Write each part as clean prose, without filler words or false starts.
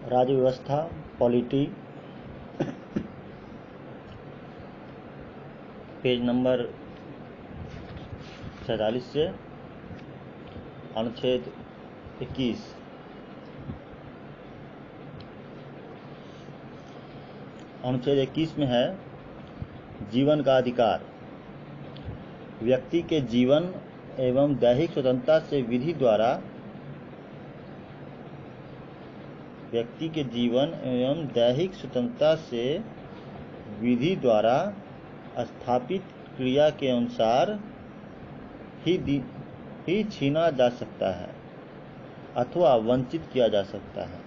राज्य व्यवस्था polity, page number 47 से अनुच्छेद 21। अनुच्छेद 21 में है जीवन का अधिकार। व्यक्ति के जीवन एवं दैहिक स्वतंत्रता से विधि द्वारा व्यक्ति के जीवन एवं दैहिक स्वतंत्रता से विधि द्वारा स्थापित क्रिया के अनुसार ही छीना जा सकता है अथवा वंचित किया जा सकता है।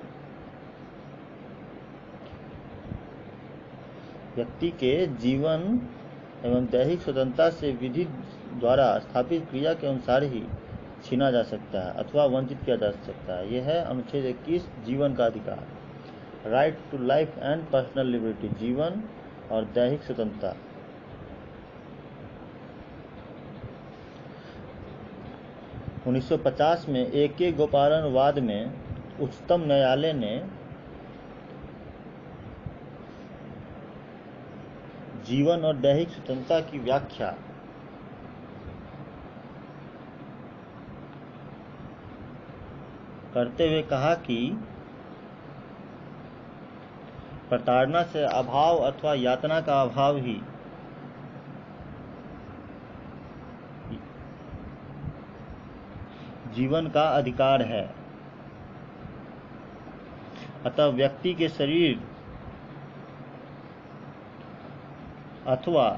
व्यक्ति के जीवन एवं दैहिक स्वतंत्रता से विधि द्वारा स्थापित क्रिया के अनुसार ही छीना जा सकता है अथवा वंचित किया जा सकता है। यह है अनुच्छेद 21 जीवन का अधिकार, right to life and personal liberty, जीवन और दैहिक स्वतंत्रता। उन्नीस सौ 50 में A.K. गोपालन वाद में उच्चतम न्यायालय ने जीवन और दैहिक स्वतंत्रता की व्याख्या करते हुए कहा कि प्रताड़ना से अभाव अथवा यातना का अभाव ही जीवन का अधिकार है। अतः व्यक्ति के शरीर अथवा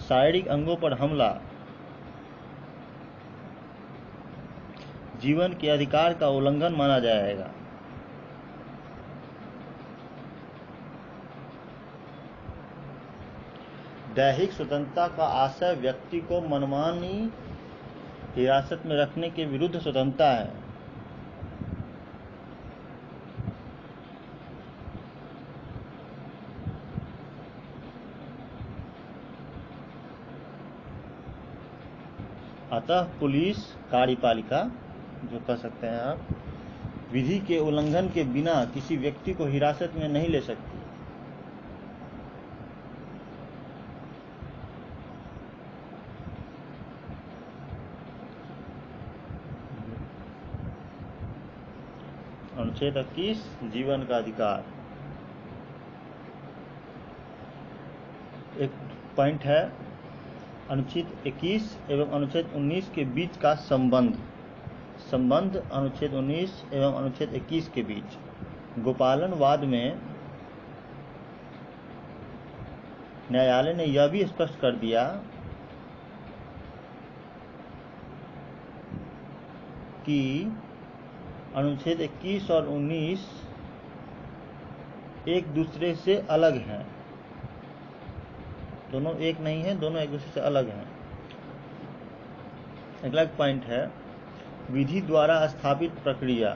शारीरिक अंगों पर हमला जीवन के अधिकार का उल्लंघन माना जाएगा। दैहिक स्वतंत्रता का आशय व्यक्ति को मनमानी हिरासत में रखने के विरुद्ध स्वतंत्रता है। अतः पुलिस कार्यपालिका जो कह सकते हैं आप, विधि के उल्लंघन के बिना किसी व्यक्ति को हिरासत में नहीं ले सकती। अनुच्छेद 21 जीवन का अधिकार। एक पॉइंट है अनुच्छेद 21 एवं अनुच्छेद 19 के बीच का संबंध अनुच्छेद 19 एवं अनुच्छेद 21 के बीच। गोपालन वाद में न्यायालय ने यह भी स्पष्ट कर दिया कि अनुच्छेद 21 और 19 एक दूसरे से अलग हैं, दोनों एक नहीं है, दोनों एक दूसरे से अलग हैं। अगला पॉइंट है विधि द्वारा स्थापित प्रक्रिया।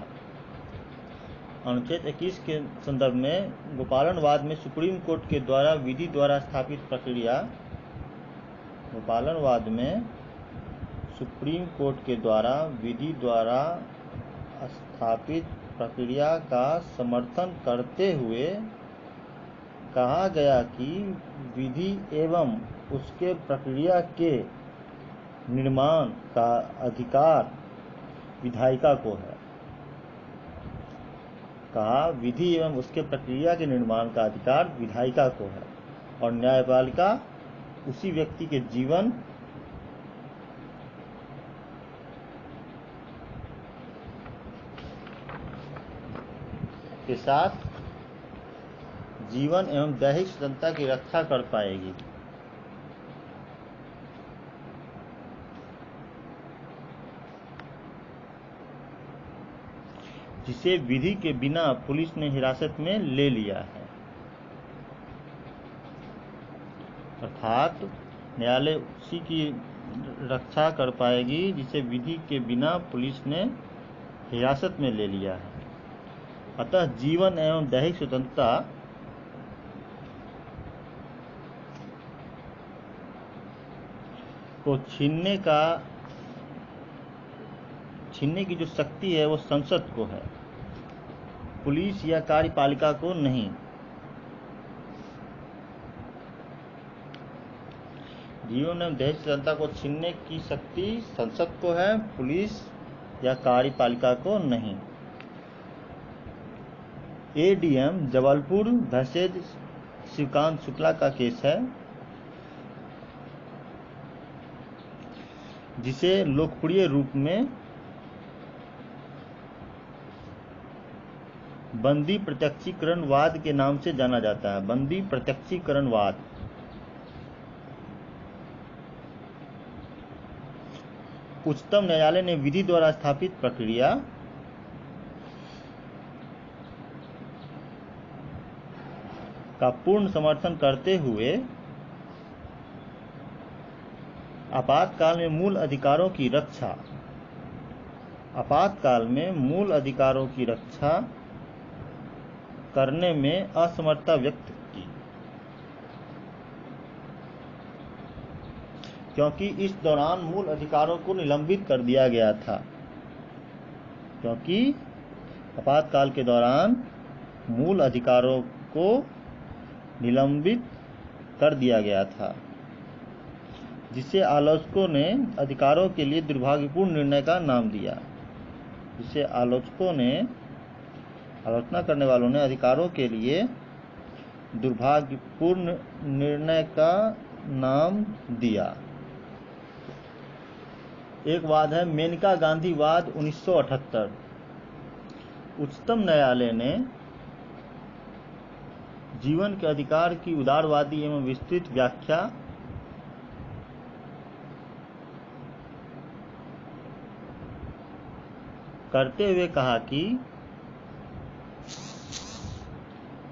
अनुच्छेद 21 के संदर्भ में गोपालन वाद में सुप्रीम कोर्ट के द्वारा विधि द्वारा स्थापित प्रक्रिया, गोपालन वाद में सुप्रीम कोर्ट के द्वारा विधि द्वारा स्थापित प्रक्रिया का समर्थन करते हुए कहा गया कि विधि एवं उसके प्रक्रिया के निर्माण का अधिकार विधायिका को है। कहा विधि एवं उसके प्रक्रिया के निर्माण का अधिकार विधायिका को है और न्यायपालिका उसी व्यक्ति के जीवन के साथ जीवन एवं दैहिक स्वतंत्रता की रक्षा कर पाएगी। जिसे विधि के बिना पुलिस ने हिरासत में ले लिया है। अर्थात न्यायालय उसी की रक्षा कर पाएगी जिसे विधि के बिना पुलिस ने हिरासत में ले लिया है। अतः जीवन एवं दैहिक स्वतंत्रता को छीनने की जो शक्ति है वो संसद को है। पुलिस या कार्यपालिका को नहीं। जीवन एवं दहेज स्वतंत्रता को छीनने की शक्ति संसद को है, पुलिस या कार्यपालिका को नहीं। एडीएम जबलपुर वर्सेज शिवकांत शुक्ला का केस है, जिसे लोकप्रिय रूप में बंदी प्रत्यक्षीकरणवाद के नाम से जाना जाता है। बंदी प्रत्यक्षीकरणवाद। उच्चतम न्यायालय ने विधि द्वारा स्थापित प्रक्रिया का पूर्ण समर्थन करते हुए आपातकाल में मूल अधिकारों की रक्षा करने में असमर्थता व्यक्त की, क्योंकि इस दौरान मूल अधिकारों को निलंबित कर दिया गया था। क्योंकि आपातकाल के दौरान मूल अधिकारों को निलंबित कर दिया गया था, जिसे आलोचकों ने अधिकारों के लिए दुर्भाग्यपूर्ण निर्णय का नाम दिया। जिसे आलोचना करने वालों ने अधिकारों के लिए दुर्भाग्यपूर्ण निर्णय का नाम दिया। एक वाद है मेनका गांधी वाद 1978। उच्चतम न्यायालय ने जीवन के अधिकार की उदारवादी एवं विस्तृत व्याख्या करते हुए कहा कि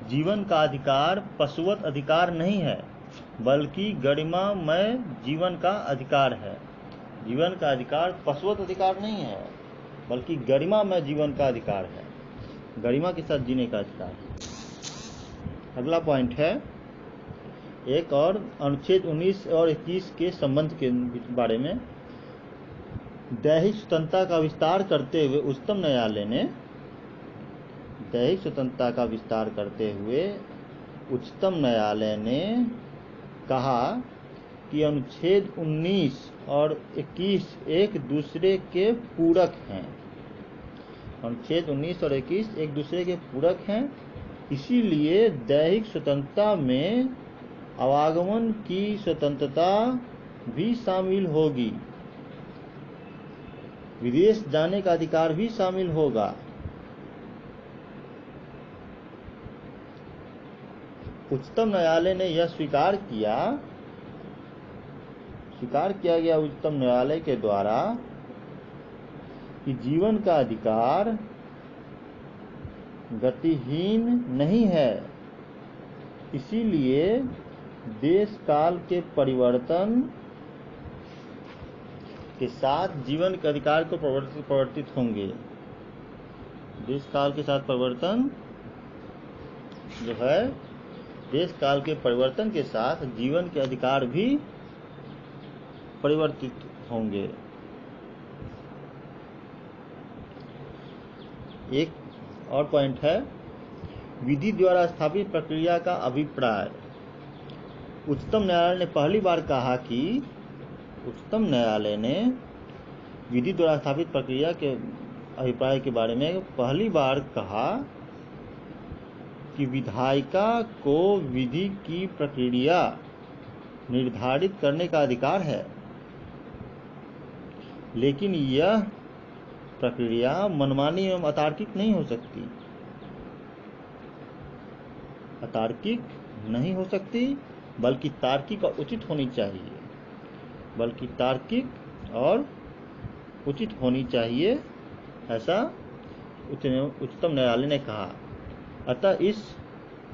जीवन का अधिकार पशुवत अधिकार नहीं है, बल्कि गरिमामय जीवन का अधिकार है। जीवन का अधिकार पशुवत अधिकार नहीं है, बल्कि गरिमामय जीवन का अधिकार है, गरिमा के साथ जीने का अधिकार है। अगला पॉइंट है एक और अनुच्छेद 19 और 21 के संबंध के बारे में। दैहिक स्वतंत्रता का विस्तार करते हुए उच्चतम न्यायालय ने कहा कि अनुच्छेद 19 और 21 एक दूसरे के पूरक हैं। अनुच्छेद 19 और 21 एक दूसरे के पूरक हैं, इसीलिए दैहिक स्वतंत्रता में आवागमन की स्वतंत्रता भी शामिल होगी, विदेश जाने का अधिकार भी शामिल होगा। उच्चतम न्यायालय ने यह स्वीकार किया गया उच्चतम न्यायालय के द्वारा कि जीवन का अधिकार गतिहीन नहीं है, इसीलिए देश काल के परिवर्तन के साथ जीवन के अधिकार को प्रवर्तित होंगे। देश काल के साथ परिवर्तन जो है, देश काल के परिवर्तन के साथ जीवन के अधिकार भी परिवर्तित होंगे। एक और पॉइंट है विधि द्वारा स्थापित प्रक्रिया का अभिप्राय। उच्चतम न्यायालय ने पहली बार कहा कि उच्चतम न्यायालय ने विधि द्वारा स्थापित प्रक्रिया के अभिप्राय के बारे में पहली बार कहा कि विधायिका को विधि की प्रक्रिया निर्धारित करने का अधिकार है, लेकिन यह प्रक्रिया मनमानी एवं अतार्किक नहीं हो सकती, बल्कि तार्किक और उचित होनी चाहिए, ऐसा उच्चतम न्यायालय ने कहा। अतः इस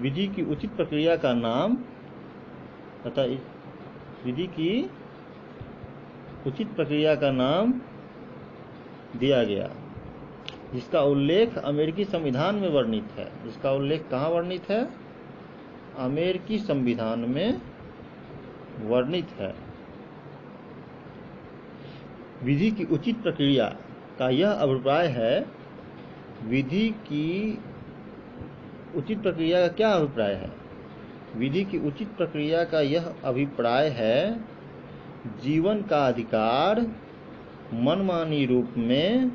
विधि की उचित प्रक्रिया का नाम दिया गया, जिसका उल्लेख अमेरिकी संविधान में वर्णित है। जिसका उल्लेख कहाँ वर्णित है? अमेरिकी संविधान में वर्णित है। विधि की उचित प्रक्रिया का यह अभिप्राय है, विधि की उचित प्रक्रिया का क्या अभिप्राय है? विधि की उचित प्रक्रिया का यह अभिप्राय है, जीवन का अधिकार मनमानी रूप में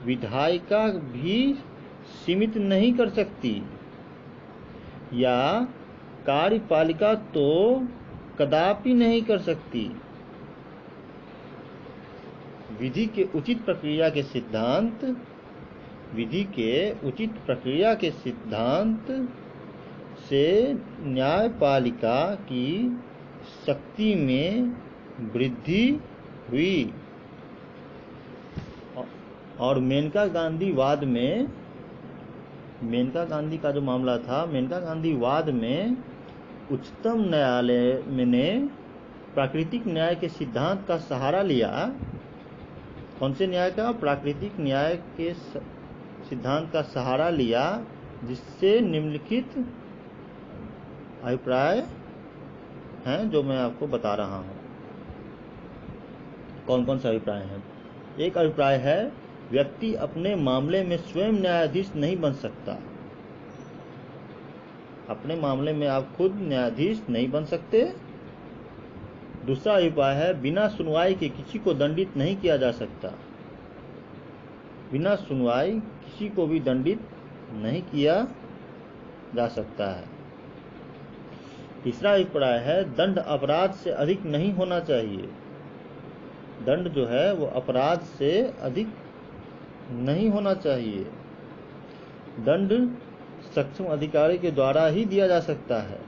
विधायिका भी सीमित नहीं कर सकती, या कार्यपालिका तो कदापि नहीं कर सकती। विधि के उचित प्रक्रिया के सिद्धांत से न्यायपालिका की शक्ति में वृद्धि हुई। और मेनका गांधी का जो मामला था, मेनका गांधी वाद में उच्चतम न्यायालय ने प्राकृतिक न्याय के सिद्धांत का सहारा लिया। कौन से न्याय का? प्राकृतिक न्याय के सिद्धांत का सहारा लिया, जिससे निम्नलिखित अभिप्राय हैं जो मैं आपको बता रहा हूं। कौन कौन से अभिप्राय हैं? एक अभिप्राय है, व्यक्ति अपने मामले में स्वयं न्यायाधीश नहीं बन सकता। अपने मामले में आप खुद न्यायाधीश नहीं बन सकते। दूसरा अभिप्राय है, बिना सुनवाई के किसी को दंडित नहीं किया जा सकता। बिना सुनवाई किसी को भी दंडित नहीं किया जा सकता है। तीसरा अभिप्राय है, दंड अपराध से अधिक नहीं होना चाहिए। दंड जो है वो अपराध से अधिक नहीं होना चाहिए। दंड सक्षम अधिकारी के द्वारा ही दिया जा सकता है।